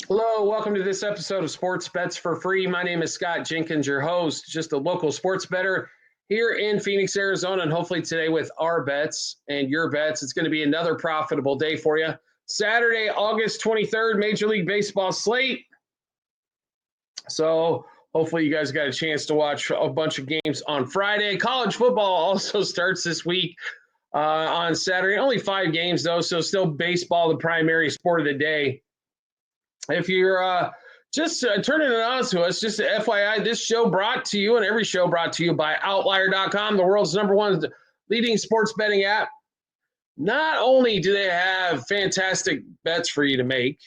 Hello, welcome to this episode of Sports Bets for Free. My name is Scott Jenkins, your host, just a local sports bettor here in Phoenix, Arizona, and hopefully today with our bets and your bets, it's going to be another profitable day for you. Saturday, August 23rd, Major League Baseball slate. So hopefully you guys got a chance to watch a bunch of games on Friday. College football also starts this week on Saturday. Only 5 games, though, so still baseball, the primary sport of the day. If you're just turning it on to us, just FYI, this show brought to you, and every show brought to you by Outlier.com, the world's #1 leading sports betting app. Not only do they have fantastic bets for you to make,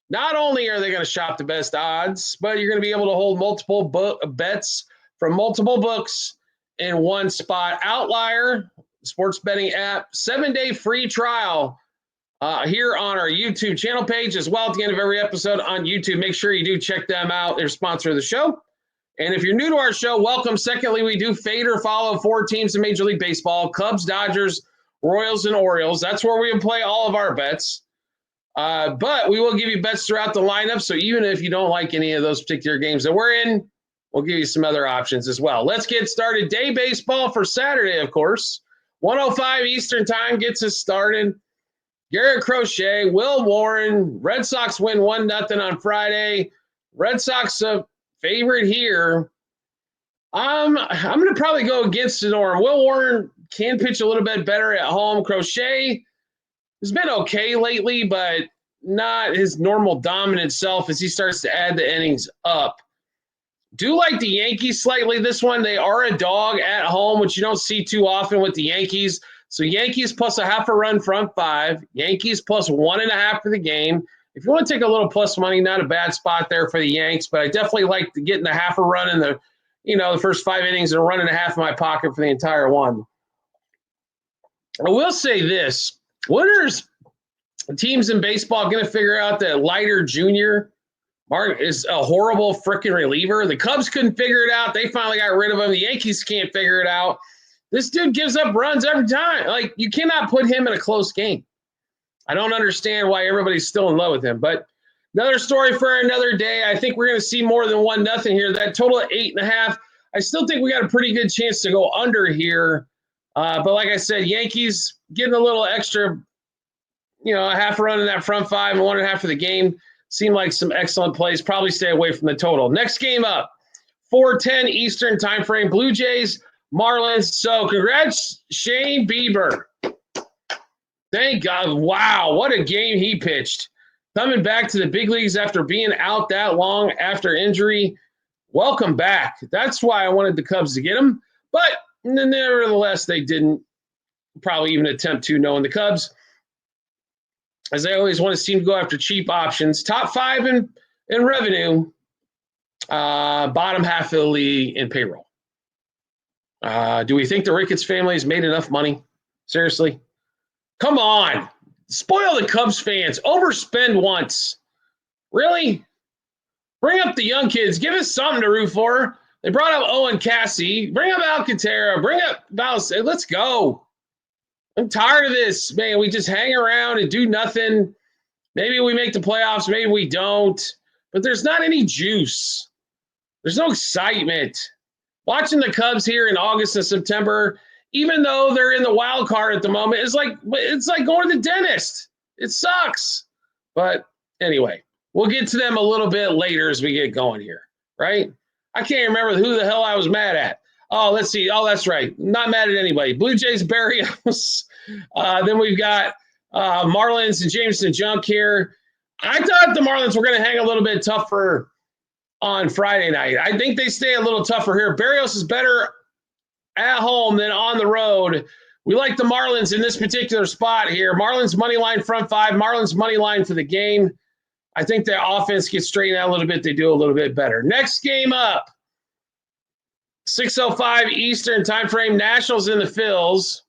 not only are they going to shop the best odds, but you're going to be able to hold multiple bets from multiple books in one spot. Outlier, sports betting app, 7-day free trial. Here on our YouTube channel page as well at the end of every episode on YouTube. Make sure you do check them out. They're sponsor of the show. And if you're new to our show, welcome. Secondly, we do fade or follow 4 teams in Major League Baseball: Cubs, Dodgers, Royals, and Orioles. That's where we play all of our bets. But we will give you bets throughout the lineup. So even if you don't like any of those particular games that we're in, we'll give you some other options as well. Let's get started. Day baseball for Saturday, of course. 1:05 Eastern time gets us started. Garrett Crochet, Will Warren, Red Sox win 1-0 on Friday. Red Sox a favorite here. I'm going to probably go against the norm. Will Warren can pitch a little bit better at home. Crochet has been okay lately, but not his normal dominant self as he starts to add the innings up. Do like the Yankees slightly this one. They are a dog at home, which you don't see too often with the Yankees. So Yankees plus a half a run front 5. Yankees plus 1.5 for the game. If you want to take a little plus money, not a bad spot there for the Yanks, but I definitely like getting the half a run in the first 5 innings and a run and a half in my pocket for the entire one. I will say this. Winners teams in baseball going to figure out that Leiter Jr. is a horrible freaking reliever. The Cubs couldn't figure it out. They finally got rid of him. The Yankees can't figure it out. This dude gives up runs every time. Like, you cannot put him in a close game. I don't understand why everybody's still in love with him. But another story for another day. I think we're going to see more than 1-0 here. That total of 8.5. I still think we got a pretty good chance to go under here. But like I said, Yankees getting a little extra, a half a run in that front 5 and 1.5 for the game. Seemed like some excellent plays. Probably stay away from the total. Next game up, 4:10 Eastern time frame. Blue Jays, Marlins. So congrats, Shane Bieber. Thank God. Wow, what a game he pitched. Coming back to the big leagues after being out that long after injury. Welcome back. That's why I wanted the Cubs to get him. But nevertheless, they didn't probably even attempt to, knowing the Cubs, as they always want to seem to go after cheap options. Top 5 in revenue, bottom half of the league in payroll. Do we think the Ricketts family has made enough money? Seriously? Come on. Spoil the Cubs fans. Overspend once. Really? Bring up the young kids. Give us something to root for. They brought up Owen Cassie. Bring up Alcantara. Bring up Valls. Let's go. I'm tired of this, man. We just hang around and do nothing. Maybe we make the playoffs. Maybe we don't. But there's not any juice. There's no excitement. Watching the Cubs here in August and September, even though they're in the wild card at the moment, it's like going to the dentist. It sucks. But anyway, we'll get to them a little bit later as we get going here, right? I can't remember who the hell I was mad at. Oh, let's see. Oh, that's right. Not mad at anybody. Blue Jays, Barrios. Then we've got Marlins and Jameson Junk here. I thought the Marlins were going to hang a little bit tougher on Friday night. I think they stay a little tougher here. Barrios is better at home than on the road. We like the Marlins in this particular spot here. Marlins money line front 5. Marlins money line for the game. I think their offense gets straightened out a little bit. They do a little bit better. Next game up, 6:05 Eastern time frame. Nationals and the Phils.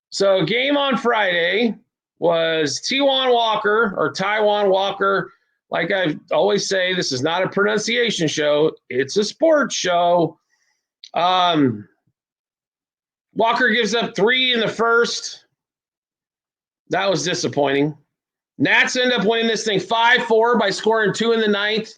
So game on Friday was Taijuan Walker. Like I always say, this is not a pronunciation show. It's a sports show. Walker gives up 3 in the first. That was disappointing. Nats end up winning this thing 5-4 by scoring 2 in the ninth.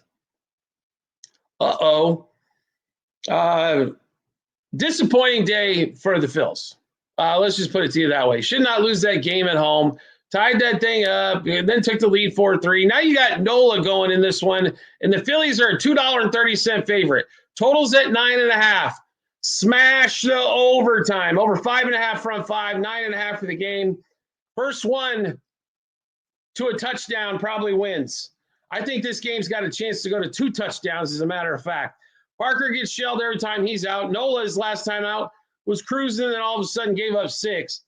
Disappointing day for the Phils. Let's just put it to you that way. Should not lose that game at home. Tied that thing up, and then took the lead 4-3. Now you got NOLA going in this one, and the Phillies are a $2.30 favorite. Totals at 9.5. Smash the overtime. Over 5.5 front five, 9.5 for the game. First one to a touchdown probably wins. I think this game's got a chance to go to 2 touchdowns, as a matter of fact. Parker gets shelled every time he's out. Nola's last time out was cruising and all of a sudden gave up 6.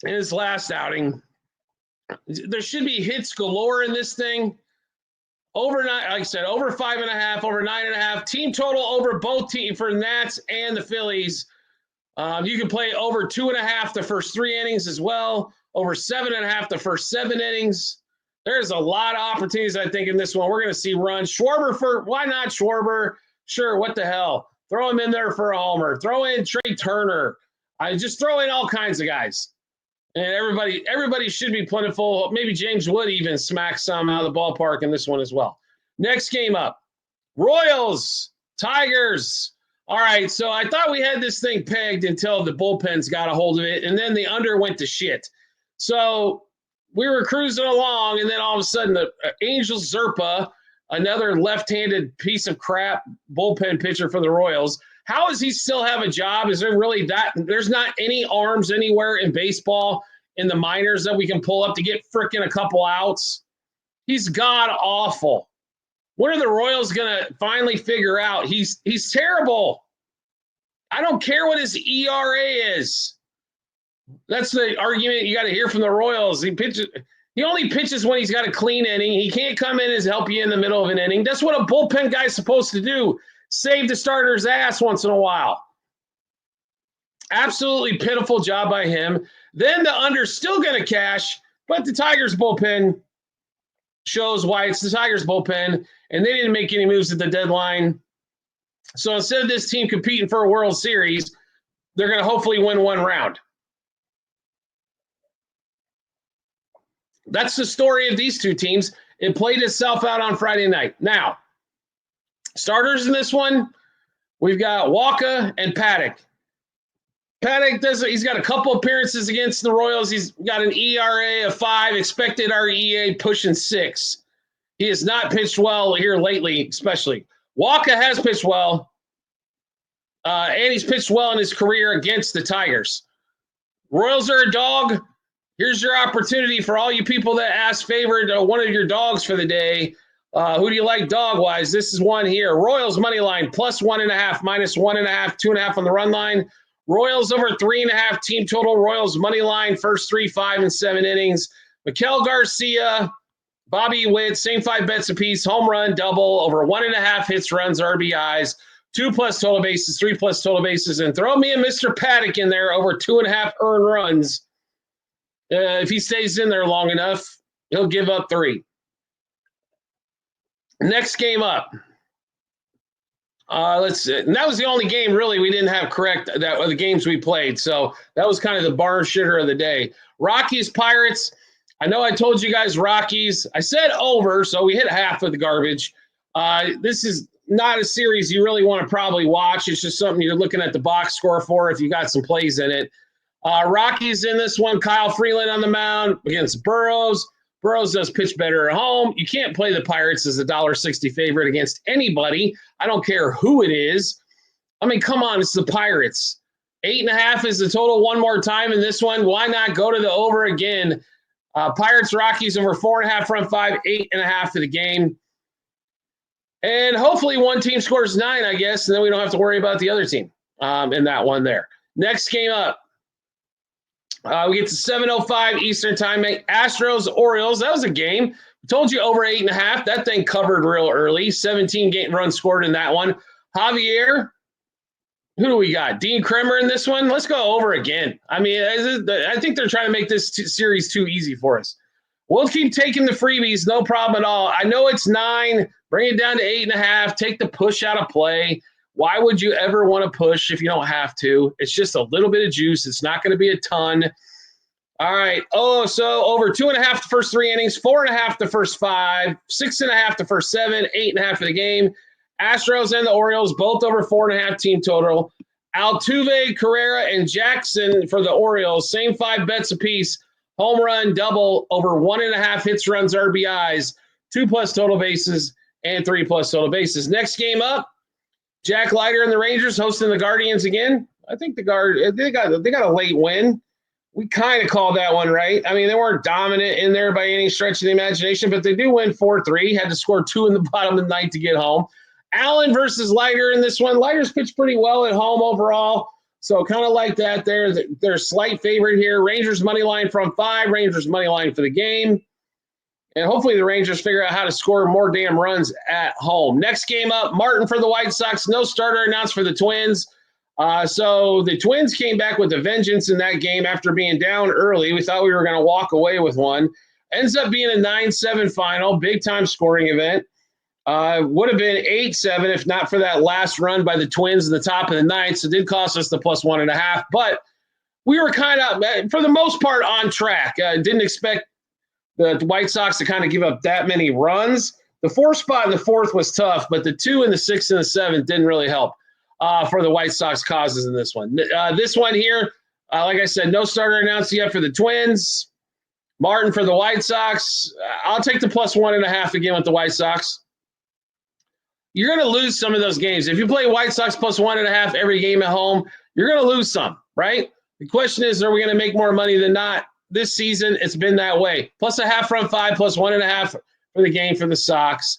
In his last outing, there should be hits galore in this thing. Over 9, like I said, over 5.5, over 9.5. Team total over both teams for Nats and the Phillies. You can play over 2.5 the first 3 innings as well. Over 7.5 the first 7 innings. There's a lot of opportunities, I think, in this one. We're going to see runs. Schwarber why not Schwarber? Sure, what the hell? Throw him in there for a homer. Throw in Trey Turner. I just throw in all kinds of guys. And everybody should be plentiful. Maybe James Wood even smacks some out of the ballpark in this one as well. Next game up, Royals, Tigers. All right, so I thought we had this thing pegged until the bullpens got a hold of it, and then the under went to shit. So we were cruising along, and then all of a sudden the Angel Zerpa, another left-handed piece of crap bullpen pitcher for the Royals. How does he still have a job? Is there really that? There's not any arms anywhere in baseball in the minors that we can pull up to get frickin' a couple outs. He's god awful. When are the Royals going to finally figure out he's terrible? I don't care what his ERA is. That's the argument you got to hear from the Royals. He only pitches when he's got a clean inning. He can't come in and help you in the middle of an inning. That's what a bullpen guy's supposed to do. Save the starter's ass once in a while. Absolutely pitiful job by him. Then the under's still going to cash, but the Tigers bullpen shows why it's the Tigers bullpen, and they didn't make any moves at the deadline. So instead of this team competing for a World Series, they're going to hopefully win one round. That's the story of these two teams. It played itself out on Friday night. Now, starters in this one, we've got Walker and Paddock. Paddock he's got a couple appearances against the Royals. He's got an ERA of 5, expected REA pushing 6. He has not pitched well here lately, especially. Walker has pitched well, and he's pitched well in his career against the Tigers. Royals are a dog. Here's your opportunity for all you people that ask favorite one of your dogs for the day. Who do you like dog-wise? This is one here. Royals money line, plus 1.5, minus 1.5, 2.5 on the run line. Royals over 3.5 team total. Royals money line, first 3, 5, and 7 innings. Miguel Garcia, Bobby Witt, same 5 bets apiece. Home run, double, over 1.5 hits, runs, RBIs, 2+ total bases, 3+ total bases, and throw me a Mr. Paddock in there, over 2.5 earned runs. If he stays in there long enough, he'll give up 3. Next game up. Let's see. And that was the only game really we didn't have correct that the games we played. So that was kind of the barn shitter of the day. Rockies, Pirates. I know I told you guys Rockies. I said over, so we hit half of the garbage. This is not a series you really want to probably watch. It's just something you're looking at the box score for if you got some plays in it. Rockies in this one. Kyle Freeland on the mound against Burrows. Burrows does pitch better at home. You can't play the Pirates as a $1.60 favorite against anybody. I don't care who it is. I mean, come on, it's the Pirates. 8.5 is the total one more time in this one. Why not go to the over again? Pirates, Rockies over 4.5 front 5, 8.5 for the game. And hopefully one team scores 9, I guess, and then we don't have to worry about the other team in that one there. Next game up. We get to 7:05 Eastern time. Astros, Orioles. That was a game. I told you over 8.5. That thing covered real early. 17 runs scored in that one. Javier, who do we got? Dean Kremer in this one. Let's go over again. I mean, I think they're trying to make this series too easy for us. We'll keep taking the freebies, no problem at all. I know it's 9. Bring it down to 8.5. Take the push out of play. Why would you ever want to push if you don't have to? It's just a little bit of juice. It's not going to be a ton. All right. Oh, so over 2.5 the first 3 innings, 4.5 the first 5, 6.5 the first 7, 8.5 of the game. Astros and the Orioles both over 4.5 team total. Altuve, Carrera, and Jackson for the Orioles, same 5 bets apiece. Home run, double, over 1.5 hits, runs, RBIs, 2+ total bases, and 3+ total bases. Next game up, Jack Leiter and the Rangers hosting the Guardians again. I think they got a late win. We kind of called that one right. I mean, they weren't dominant in there by any stretch of the imagination, but they do win 4-3. Had to score 2 in the bottom of the ninth to get home. Allen versus Leiter in this one. Leiter's pitched pretty well at home overall, so kind of like that. They're a slight favorite here. Rangers money line from 5. Rangers money line for the game. And hopefully the Rangers figure out how to score more damn runs at home. Next game up, Martin for the White Sox. No starter announced for the Twins. So the Twins came back with a vengeance in that game after being down early. We thought we were going to walk away with one. Ends up being a 9-7 final, big-time scoring event. Would have been 8-7 if not for that last run by the Twins in the top of the ninth. So it did cost us the +1.5. But we were kind of, for the most part, on track. Didn't expect the White Sox to kind of give up that many runs. The 4 spot in the 4th was tough, but the 2 and the 6 and the 7 didn't really help for the White Sox causes in this one. This one here, like I said, no starter announced yet for the Twins. Martin for the White Sox. I'll take the +1.5 again with the White Sox. You're going to lose some of those games. If you play White Sox +1.5 every game at home, you're going to lose some, right? The question is, are we going to make more money than not? This season, it's been that way. +0.5 from 5, +1.5 for the game for the Sox.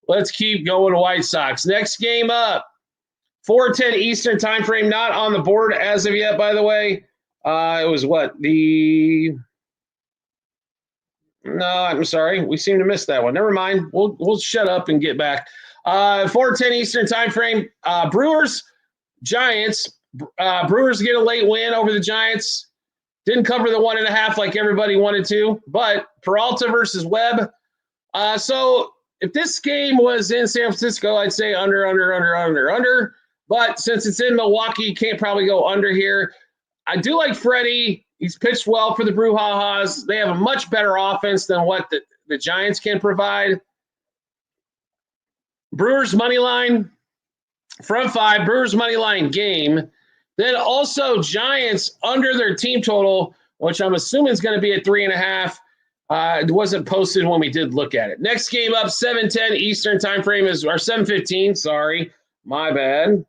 Let's keep going to White Sox. Next game up, 4:10 Eastern time frame, not on the board as of yet, by the way. It was what? No, I'm sorry. We seem to miss that one. Never mind. We'll shut up and get back. 4:10 Eastern time frame. Brewers, Giants. Brewers get a late win over the Giants. Didn't cover the 1.5 like everybody wanted to, but Peralta versus Webb. So if this game was in San Francisco, I'd say under. But since it's in Milwaukee, you can't probably go under here. I do like Freddie. He's pitched well for the Brouhahas. They have a much better offense than what the Giants can provide. Brewers money line from 5. Brewers money line game. Then also Giants under their team total, which I'm assuming is going to be at 3.5. It wasn't posted when we did look at it. Next game up, 7:10 Eastern time frame is, or 7:15. Sorry, my bad.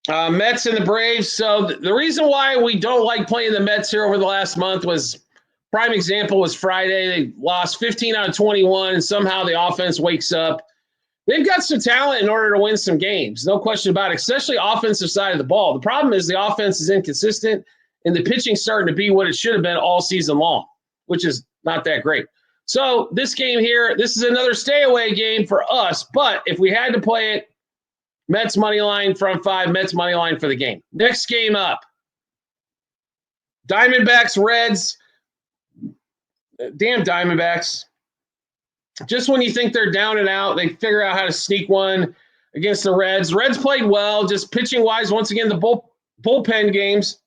Mets and the Braves. So the reason why we don't like playing the Mets here over the last month was, prime example was Friday. They lost 15 out of 21, and somehow the offense wakes up. They've got some talent in order to win some games, no question about it, especially offensive side of the ball. The problem is the offense is inconsistent, and the pitching's starting to be what it should have been all season long, which is not that great. So this game here, this is another stay-away game for us, but if we had to play it, Mets money line from 5, Mets money line for the game. Next game up, Diamondbacks, Reds. Damn Diamondbacks. Just when you think they're down and out, they figure out how to sneak one against the Reds. Reds played well, just pitching-wise. Once again, the bullpen games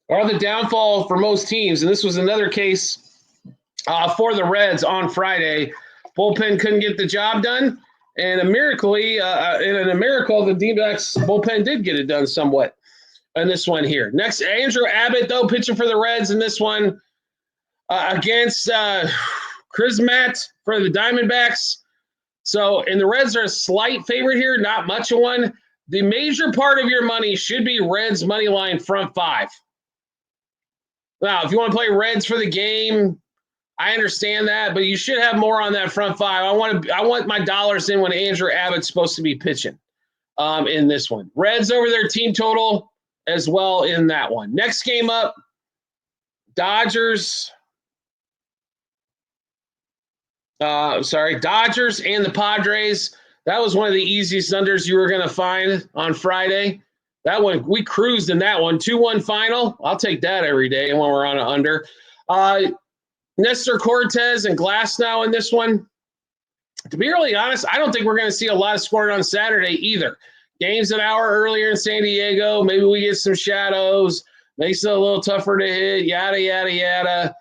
are the downfall for most teams, and this was another case for the Reds on Friday. Bullpen couldn't get the job done, and in a miracle, the D-backs bullpen did get it done somewhat in this one here. Next, Andrew Abbott, though, pitching for the Reds in this one. Against Krismat for the Diamondbacks. So, and the Reds are a slight favorite here, not much of one. The major part of your money should be Reds money line front 5. Now, if you want to play Reds for the game, I understand that, but you should have more on that front 5. I want my dollars in when Andrew Abbott's supposed to be pitching in this one. Reds over their team total as well in that one. Next game up, Dodgers and the Padres. That was one of the easiest unders you were going to find on Friday. That one, we cruised in that one. 2-1 final. I'll take that every day when we're on an under. Nestor Cortez and Glasnow in this one. To be really honest, I don't think we're going to see a lot of scoring on Saturday either. Game's an hour earlier in San Diego. Maybe we get some shadows. Makes it a little tougher to hit. Yada, yada, yada.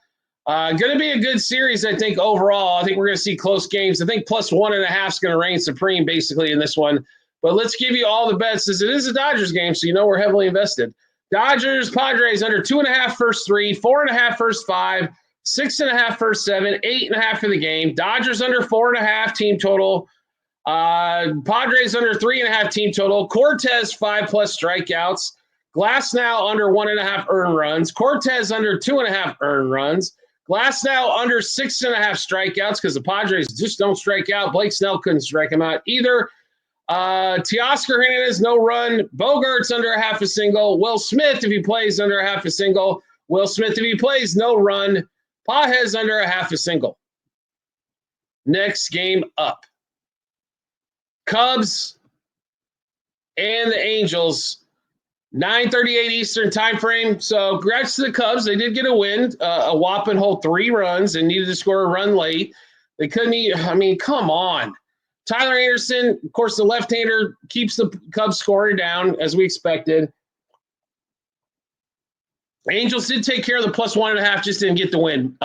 Going to be a good series, I think, overall. I think we're going to see close games. I think plus 1.5 is going to reign supreme, basically, in this one. But let's give you all the bets, as it is a Dodgers game, so you know we're heavily invested. Dodgers, Padres under 2.5 first 3, 4.5 first 5, 6.5 first 7, 8.5 for the game. Dodgers under 4.5 team total. Padres under 3.5 team total. Cortez 5+ strikeouts. Glasnow under 1.5 earned runs. Cortez under 2.5 earned runs. Glasnow under 6.5 strikeouts because the Padres just don't strike out. Blake Snell couldn't strike him out either. Teoscar Hernandez, no run. Bogarts under 0.5 single. Will Smith, if he plays, under 0.5 single. Will Smith, if he plays, no run. Pages under 0.5 single. Next game up. Cubs and the Angels. 9:38 Eastern time frame. So congrats to the Cubs. They did get a win, a whopping whole 3 runs and needed to score a run late. They couldn't come on. Tyler Anderson, of course, the left-hander, keeps the Cubs scoring down as we expected. Angels did take care of the plus 1.5, just didn't get the win.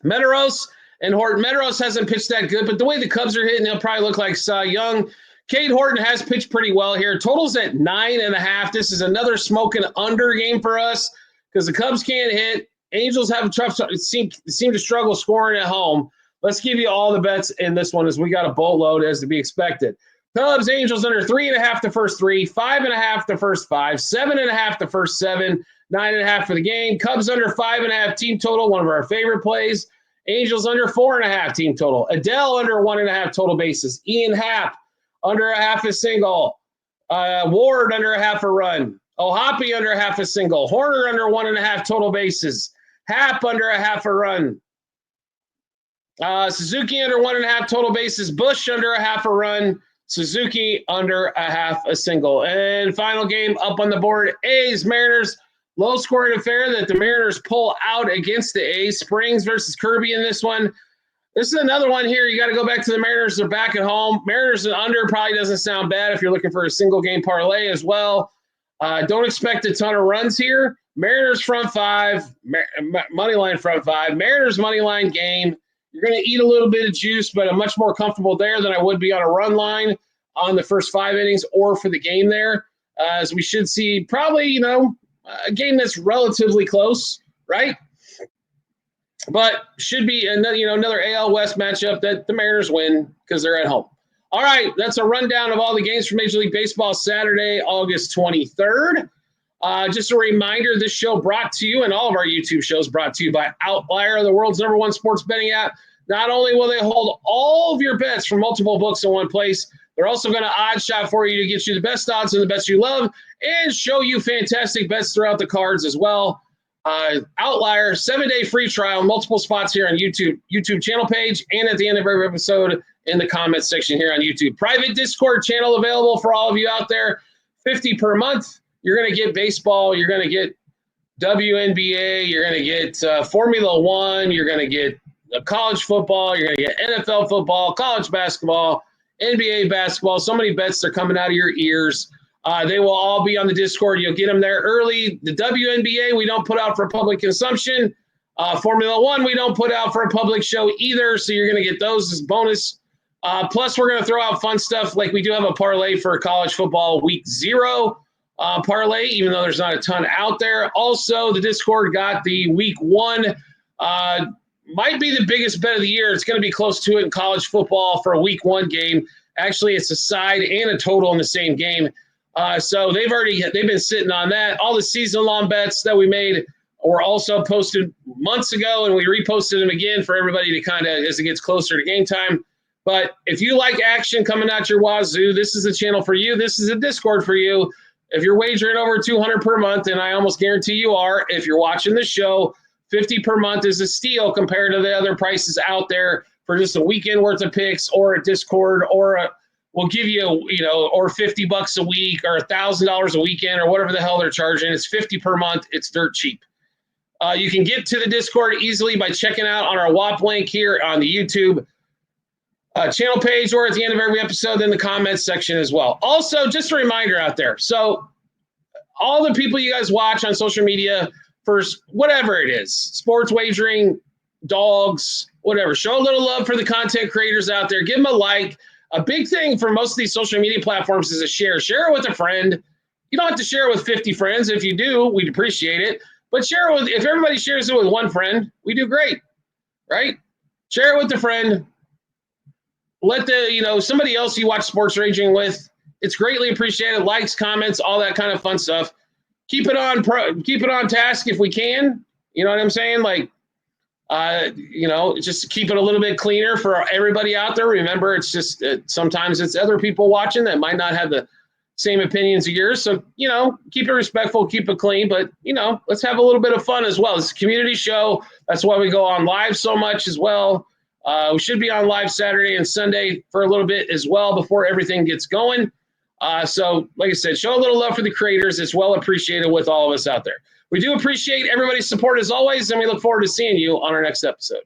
Meteros and Horton. Meteros hasn't pitched that good, but the way the Cubs are hitting, they'll probably look like Cy Young. Cade Horton has pitched pretty well here. Total's at 9.5. This is another smoking under game for us because the Cubs can't hit. Angels have a tough seem to struggle scoring at home. Let's give you all the bets in this one as we got a boatload as to be expected. Cubs, Angels under 3.5 the first 3, 5.5 the first 5, 7.5 the first 7, 9.5 for the game. Cubs under 5.5 team total, one of our favorite plays. Angels under 4.5 team total. Adele under 1.5 total bases. Ian Happ under 0.5 single. Ward under 0.5 run. Ohapi under 0.5 single. Horner under 1.5 total bases. Happ under 0.5 run. Suzuki under 1.5 total bases. Bush under 0.5 run. Suzuki under 0.5 single. And final game up on the board, A's, Mariners. Low scoring affair that the Mariners pull out against the A's. Springs versus Kirby in this one. This is another one here. You got to go back to the Mariners. They're back at home. Mariners and under probably doesn't sound bad if you're looking for a single game parlay as well. Don't expect a ton of runs here. Mariners front 5, money line front 5. Mariners money line game. You're going to eat a little bit of juice, but I'm much more comfortable there than I would be on a run line on the first 5 innings or for the game there. As we should see probably, a game that's relatively close, right? But should be another AL West matchup that the Mariners win because they're at home. All right, that's a rundown of all the games for Major League Baseball Saturday, August 23rd. Just a reminder, this show brought to you, and all of our YouTube shows brought to you by Outlier, the world's #1 sports betting app. Not only will they hold all of your bets from multiple books in one place, they're also going to odd shot for you to get you the best odds and the bets you love and show you fantastic bets throughout the cards as well. Outlier, 7-day free trial, multiple spots here on YouTube channel page, and at the end of every episode in the comments section here on YouTube. Private Discord channel available for all of you out there, $50 per month. You're going to get baseball, you're going to get WNBA, you're going to get Formula One, you're going to get college football, you're going to get NFL football, college basketball, NBA basketball. So many bets are coming out of your ears. They will all be on the Discord. You'll get them there early. The WNBA, we don't put out for public consumption. Formula One, we don't put out for a public show either. So you're going to get those as bonus. Plus, we're going to throw out fun stuff like we do have a parlay for college football week 0 parlay, even though there's not a ton out there. Also, the Discord got the week 1. Might be the biggest bet of the year. It's going to be close to it in college football for a week 1 game. Actually, it's a side and a total in the same game. So they've been sitting on that. All the season-long bets that we made were also posted months ago, and we reposted them again for everybody to kind of, as it gets closer to game time. But if you like action coming out your wazoo, this is the channel for you. This is a Discord for you. If you're wagering over $200 per month, and I almost guarantee you are, if you're watching the show, $50 per month is a steal compared to the other prices out there for just a weekend worth of picks or a Discord we'll give you, or $50 a week or $1,000 a weekend or whatever the hell they're charging. It's $50 per month. It's dirt cheap. You can get to the Discord easily by checking out on our WAP link here on the YouTube. channel page or at the end of every episode in the comments section as well. Also, just a reminder out there. So all the people you guys watch on social media for whatever it is, sports wagering, dogs, whatever, show a little love for the content creators out there. Give them a like. A big thing for most of these social media platforms is a share. Share it with a friend. You don't have to share it with 50 friends. If you do, we'd appreciate it. But share it with, if everybody shares it with one friend, we do great, right? Share it with a friend. Let somebody else you watch sports raging with. It's greatly appreciated. Likes, comments, all that kind of fun stuff. Keep it on task if we can. You know what I'm saying? Just keep it a little bit cleaner for everybody out there. Remember, it's just sometimes it's other people watching that might not have the same opinions of yours. So, keep it respectful, keep it clean, but, let's have a little bit of fun as well. It's a community show. That's why we go on live so much as well. We should be on live Saturday and Sunday for a little bit as well before everything gets going. So, like I said, show a little love for the creators. It's well appreciated with all of us out there. We do appreciate everybody's support as always, and we look forward to seeing you on our next episode.